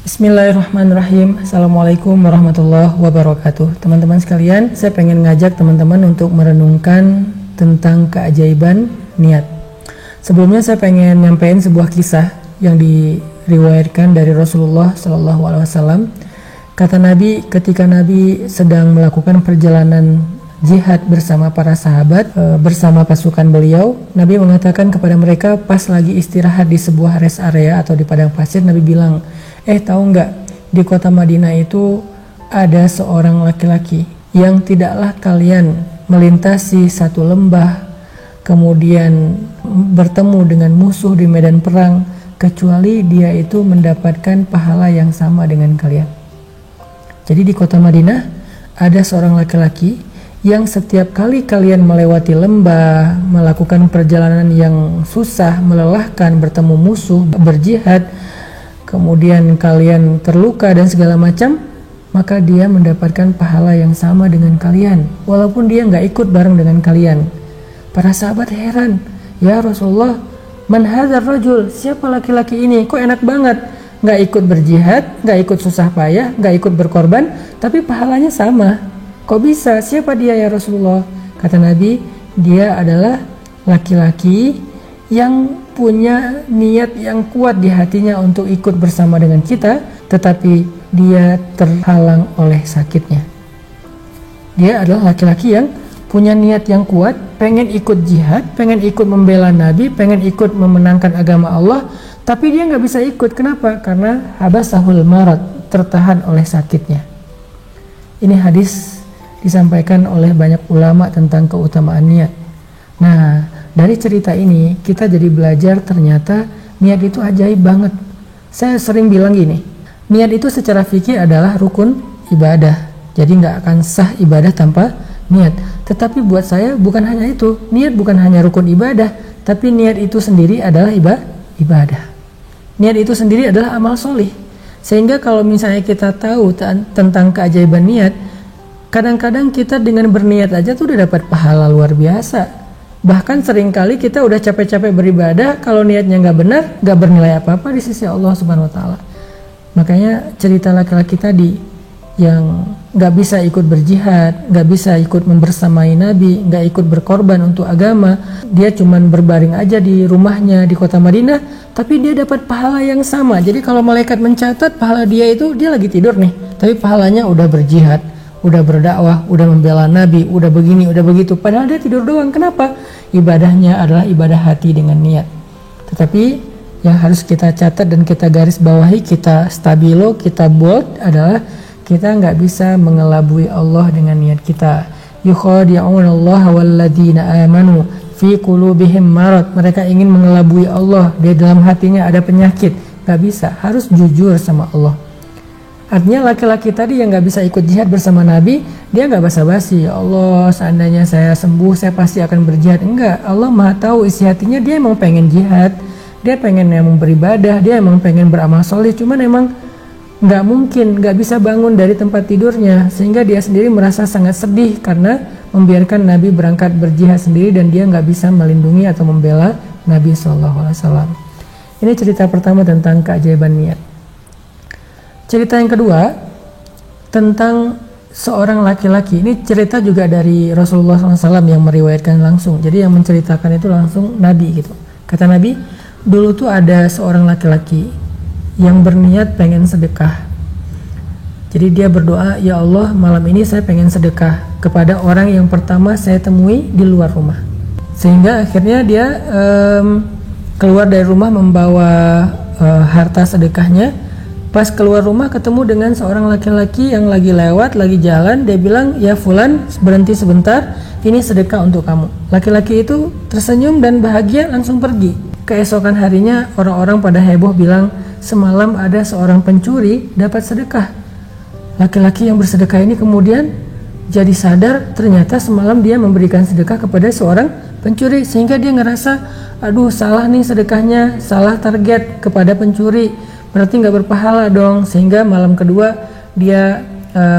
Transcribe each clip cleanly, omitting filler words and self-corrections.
Bismillahirrahmanirrahim. Assalamualaikum warahmatullahi wabarakatuh. Teman-teman sekalian, saya pengen ngajak teman-teman untuk merenungkan tentang keajaiban niat. Sebelumnya saya pengen nyampein sebuah kisah yang diriwayatkan dari Rasulullah SAW. Kata Nabi, ketika Nabi sedang melakukan perjalanan jihad bersama para sahabat, bersama pasukan beliau, Nabi mengatakan kepada mereka pas lagi istirahat di sebuah rest area atau di padang pasir, Nabi bilang, tahu nggak, di kota Madinah itu ada seorang laki-laki yang tidaklah kalian melintasi satu lembah kemudian bertemu dengan musuh di medan perang kecuali dia itu mendapatkan pahala yang sama dengan kalian. Jadi di kota Madinah ada seorang laki-laki yang setiap kali kalian melewati lembah, melakukan perjalanan yang susah, melelahkan, bertemu musuh, berjihad, kemudian kalian terluka dan segala macam, maka dia mendapatkan pahala yang sama dengan kalian walaupun dia nggak ikut bareng dengan kalian. Para sahabat heran, ya Rasulullah, man hadzal rajul, siapa laki-laki ini, kok enak banget, nggak ikut berjihad, nggak ikut susah payah, nggak ikut berkorban, tapi pahalanya sama, kok bisa, siapa dia ya Rasulullah? Kata Nabi, dia adalah laki-laki yang punya niat yang kuat di hatinya untuk ikut bersama dengan kita, tetapi dia terhalang oleh sakitnya. Dia adalah laki-laki yang punya niat yang kuat, pengen ikut jihad, pengen ikut membela Nabi, pengen ikut memenangkan agama Allah, tapi dia nggak bisa ikut. Kenapa? Karena habasahul marad, tertahan oleh sakitnya. Ini hadis disampaikan oleh banyak ulama tentang keutamaan niat. Nah, dari cerita ini kita jadi belajar ternyata niat itu ajaib banget. Saya sering bilang gini, niat itu secara fikih adalah rukun ibadah. Jadi nggak akan sah ibadah tanpa niat. Tetapi buat saya bukan hanya itu, niat bukan hanya rukun ibadah, tapi niat itu sendiri adalah ibadah. Niat itu sendiri adalah amal solih. Sehingga kalau misalnya kita tahu tentang keajaiban niat, kadang-kadang kita dengan berniat aja tuh udah dapat pahala luar biasa. Bahkan seringkali kita udah capek-capek beribadah, kalau niatnya nggak benar, nggak bernilai apa-apa di sisi Allah Subhanahu Wa Taala. Makanya cerita laki-laki tadi yang nggak bisa ikut berjihad, nggak bisa ikut membersamai Nabi, nggak ikut berkorban untuk agama, dia cuman berbaring aja di rumahnya di kota Madinah, tapi dia dapat pahala yang sama. Jadi kalau malaikat mencatat pahala dia itu, dia lagi tidur nih, tapi pahalanya udah berjihad, udah berdakwah, udah membela Nabi, udah begini, udah begitu. Padahal dia tidur doang. Kenapa? Ibadahnya adalah ibadah hati dengan niat. Tetapi yang harus kita catat dan kita garis bawahi, kita stabilo, kita bold adalah kita nggak bisa mengelabui Allah dengan niat kita. Yukhadi'unallaha walladzina amanu fi qulubihim marad. Mereka ingin mengelabui Allah, di dalam hatinya ada penyakit. Nggak bisa, harus jujur sama Allah. Artinya laki-laki tadi yang nggak bisa ikut jihad bersama Nabi, dia nggak basa-basi, ya Allah seandainya saya sembuh saya pasti akan berjihad. Enggak, Allah maha tahu isi hatinya, dia emang pengen jihad, dia pengen emang beribadah, dia emang pengen beramal soleh, cuman emang nggak mungkin, nggak bisa bangun dari tempat tidurnya, sehingga dia sendiri merasa sangat sedih karena membiarkan Nabi berangkat berjihad sendiri dan dia nggak bisa melindungi atau membela Nabi SAW. Ini cerita pertama tentang keajaiban niat. Cerita yang kedua tentang seorang laki-laki. Ini cerita juga dari Rasulullah SAW yang meriwayatkan langsung. Jadi yang menceritakan itu langsung Nabi gitu. Kata Nabi, dulu tuh ada seorang laki-laki yang berniat pengen sedekah. Jadi dia berdoa, ya Allah malam ini saya pengen sedekah kepada orang yang pertama saya temui di luar rumah. Sehingga akhirnya dia keluar dari rumah membawa harta sedekahnya. Pas keluar rumah ketemu dengan seorang laki-laki yang lagi lewat, lagi jalan. Dia bilang, ya fulan berhenti sebentar, ini sedekah untuk kamu. Laki-laki itu tersenyum dan bahagia langsung pergi. Keesokan harinya orang-orang pada heboh bilang, semalam ada seorang pencuri dapat sedekah. Laki-laki yang bersedekah ini kemudian jadi sadar ternyata semalam dia memberikan sedekah kepada seorang pencuri. Sehingga dia ngerasa, aduh salah nih sedekahnya, salah target kepada pencuri, berarti nggak berpahala dong. Sehingga malam kedua dia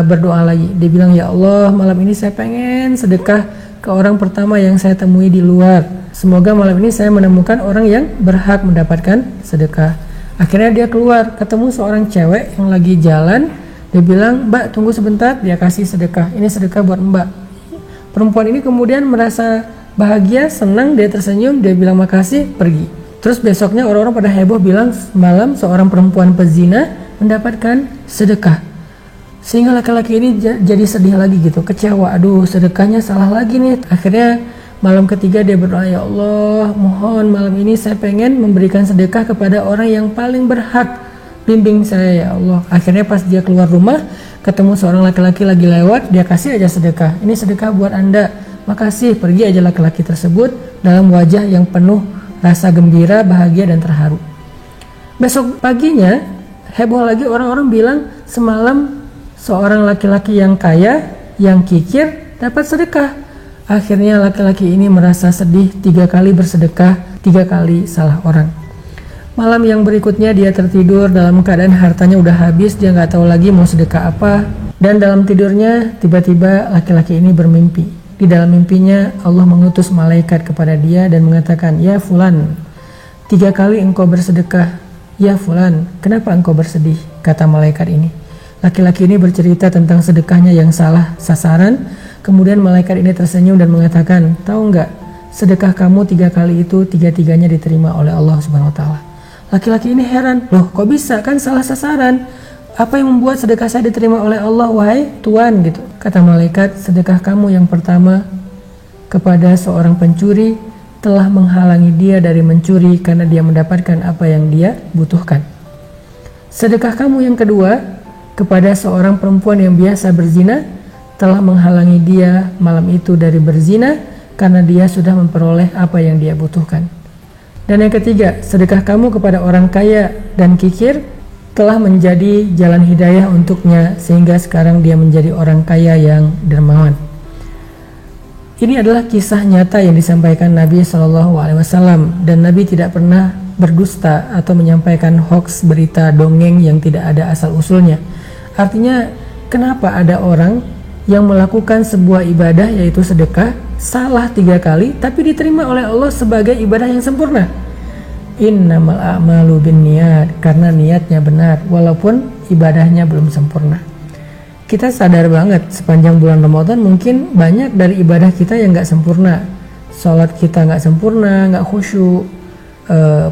berdoa lagi. Dia bilang, ya Allah malam ini saya pengen sedekah ke orang pertama yang saya temui di luar. Semoga malam ini saya menemukan orang yang berhak mendapatkan sedekah. Akhirnya dia keluar, ketemu seorang cewek yang lagi jalan. Dia bilang, "Mbak, tunggu sebentar." Dia kasih sedekah. "Ini sedekah buat Mbak." Perempuan ini kemudian merasa bahagia, senang, dia tersenyum, dia bilang makasih, pergi. Terus besoknya orang-orang pada heboh bilang semalam seorang perempuan pezina mendapatkan sedekah. Sehingga laki-laki ini jadi sedih lagi gitu, kecewa, aduh sedekahnya salah lagi nih. Akhirnya malam ketiga dia berdoa, "Ya Allah, mohon malam ini saya pengen memberikan sedekah kepada orang yang paling berhak, bimbing saya ya Allah." Akhirnya pas dia keluar rumah, ketemu seorang laki-laki lagi lewat, dia kasih aja sedekah. "Ini sedekah buat Anda." "Makasih." Pergi aja laki-laki tersebut dalam wajah yang penuh rasa gembira, bahagia, dan terharu. Besok paginya heboh lagi, orang-orang bilang semalam seorang laki-laki yang kaya, yang kikir dapat sedekah. Akhirnya laki-laki ini merasa sedih, 3 kali bersedekah, 3 kali salah orang. Malam yang berikutnya dia tertidur dalam keadaan hartanya udah habis, dia nggak tahu lagi mau sedekah apa. Dan dalam tidurnya tiba-tiba laki-laki ini bermimpi. Di dalam mimpinya Allah mengutus malaikat kepada dia dan mengatakan, "Ya Fulan, 3 kali engkau bersedekah." "Ya Fulan, kenapa engkau bersedih?" kata malaikat ini. Laki-laki ini bercerita tentang sedekahnya yang salah sasaran. Kemudian malaikat ini tersenyum dan mengatakan, "Tahu nggak, sedekah kamu 3 kali itu 3-tiganya diterima oleh Allah Subhanahu Wa Taala." Laki-laki ini heran, "Loh kok bisa, kan salah sasaran? Apa yang membuat sedekah saya diterima oleh Allah, wahai Tuan?" gitu. Kata malaikat, "Sedekah kamu yang pertama kepada seorang pencuri telah menghalangi dia dari mencuri karena dia mendapatkan apa yang dia butuhkan. Sedekah kamu yang kedua kepada seorang perempuan yang biasa berzina telah menghalangi dia malam itu dari berzina karena dia sudah memperoleh apa yang dia butuhkan. Dan yang ketiga, sedekah kamu kepada orang kaya dan kikir telah menjadi jalan hidayah untuknya sehingga sekarang dia menjadi orang kaya yang dermawan." Ini adalah kisah nyata yang disampaikan Nabi SAW, dan Nabi tidak pernah berdusta atau menyampaikan hoax, berita dongeng yang tidak ada asal usulnya. Artinya, kenapa ada orang yang melakukan sebuah ibadah yaitu sedekah salah 3 kali tapi diterima oleh Allah sebagai ibadah yang sempurna? Innamal a'malu binniyat, karena niatnya benar walaupun ibadahnya belum sempurna. Kita sadar banget sepanjang bulan Ramadan mungkin banyak dari ibadah kita yang gak sempurna. Sholat kita gak sempurna, gak khusyuk,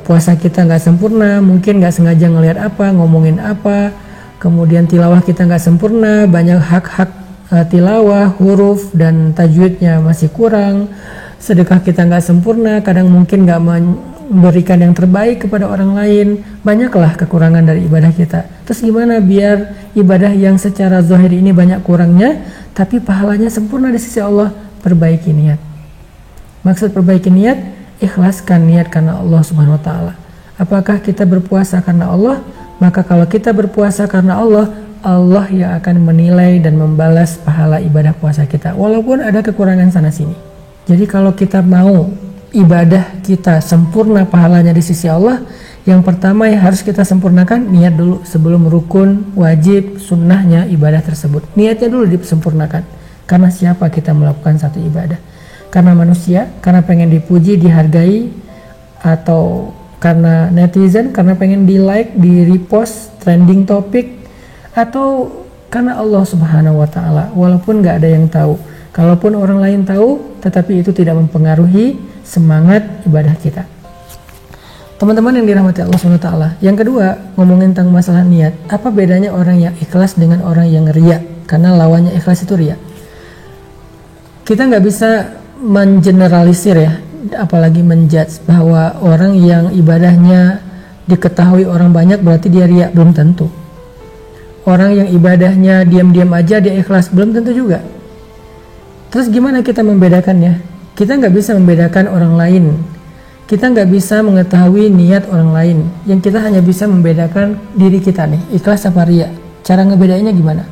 puasa kita gak sempurna, mungkin gak sengaja ngelihat apa, ngomongin apa, kemudian tilawah kita gak sempurna, banyak hak-hak tilawah, huruf dan tajwidnya masih kurang. Sedekah kita gak sempurna, kadang mungkin gak memberikan yang terbaik kepada orang lain. Banyaklah kekurangan dari ibadah kita. Terus gimana biar ibadah yang secara zahir ini banyak kurangnya tapi pahalanya sempurna di sisi Allah? Perbaiki niat. Maksud perbaiki niat, ikhlaskan niat karena Allah Subhanahu Wa Taala. Apakah kita berpuasa karena Allah? Maka kalau kita berpuasa karena Allah, Allah yang akan menilai dan membalas pahala ibadah puasa kita walaupun ada kekurangan sana sini. Jadi kalau kita mau ibadah kita sempurna pahalanya di sisi Allah, yang pertama yang harus kita sempurnakan niat dulu sebelum rukun, wajib, sunnahnya ibadah tersebut. Niatnya dulu disempurnakan. Karena siapa kita melakukan satu ibadah? Karena manusia, karena pengen dipuji, dihargai, atau karena netizen, karena pengen di like, di repost, trending topik, atau karena Allah Subhanahu Wa Taala. Walaupun gak ada yang tahu, kalaupun orang lain tahu, tetapi itu tidak mempengaruhi semangat ibadah kita. Teman-teman yang dirahmati Allah SWT, yang kedua ngomongin tentang masalah niat. Apa bedanya orang yang ikhlas dengan orang yang riya? Karena lawannya ikhlas itu riya. Kita nggak bisa mengeneralisir ya, apalagi menjudge bahwa orang yang ibadahnya diketahui orang banyak berarti dia riya, belum tentu. Orang yang ibadahnya diam-diam aja dia ikhlas, belum tentu juga. Terus gimana kita membedakannya? Kita nggak bisa membedakan orang lain. Kita nggak bisa mengetahui niat orang lain. Yang kita hanya bisa membedakan diri kita nih, ikhlas apa riya. Cara ngebedainnya gimana?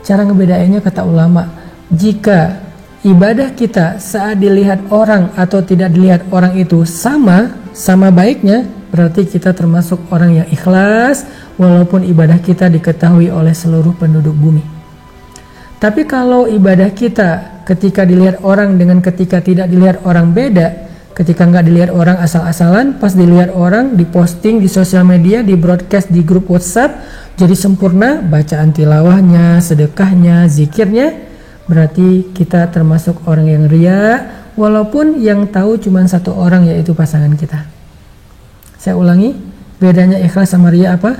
Cara ngebedainnya kata ulama, jika ibadah kita saat dilihat orang atau tidak dilihat orang itu sama baiknya, berarti kita termasuk orang yang ikhlas walaupun ibadah kita diketahui oleh seluruh penduduk bumi. Tapi kalau ibadah kita ketika dilihat orang dengan ketika tidak dilihat orang beda, Ketika nggak dilihat orang asal-asalan, pas dilihat orang, diposting di sosial media, di broadcast di grup WhatsApp, jadi sempurna bacaan tilawahnya, sedekahnya, zikirnya, berarti kita termasuk orang yang ria, walaupun yang tahu cuma satu orang, yaitu pasangan kita. Saya ulangi, bedanya ikhlas sama ria apa?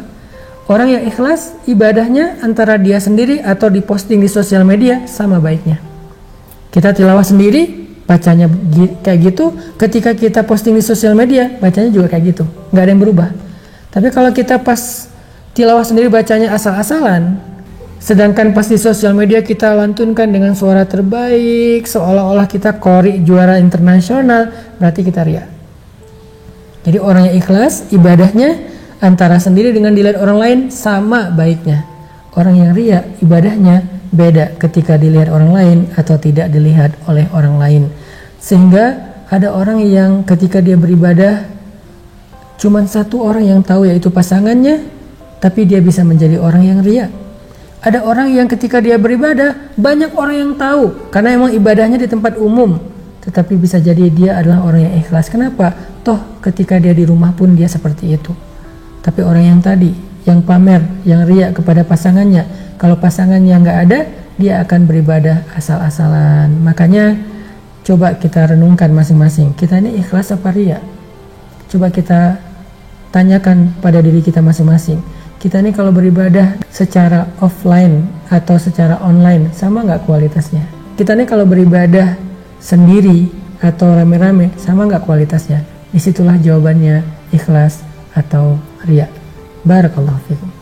Orang yang ikhlas, ibadahnya antara dia sendiri atau diposting di sosial media sama baiknya. Kita tilawah sendiri, bacanya kayak gitu, ketika kita posting di sosial media, bacanya juga kayak gitu, nggak ada yang berubah. Tapi kalau kita pas tilawah sendiri bacanya asal-asalan, sedangkan pas di sosial media kita lantunkan dengan suara terbaik, seolah-olah kita qori juara internasional, berarti kita ria. Jadi orang yang ikhlas, ibadahnya antara sendiri dengan dilihat orang lain sama baiknya. Orang yang ria, ibadahnya beda ketika dilihat orang lain atau tidak dilihat oleh orang lain. Sehingga ada orang yang ketika dia beribadah cuma satu orang yang tahu, yaitu pasangannya, tapi dia bisa menjadi orang yang ria. Ada orang yang ketika dia beribadah banyak orang yang tahu karena emang ibadahnya di tempat umum, tetapi bisa jadi dia adalah orang yang ikhlas. Kenapa? Toh ketika dia di rumah pun dia seperti itu. Tapi orang yang tadi, yang pamer, yang ria kepada pasangannya, kalau pasangannya nggak ada, dia akan beribadah asal-asalan. Makanya coba kita renungkan masing-masing, kita ini ikhlas apa ria? Coba kita tanyakan pada diri kita masing-masing. Kita ini kalau beribadah secara offline atau secara online, sama nggak kualitasnya? Kita ini kalau beribadah sendiri atau rame-rame, sama nggak kualitasnya? Disitulah jawabannya, ikhlas atau ria. Barakallahu fikum.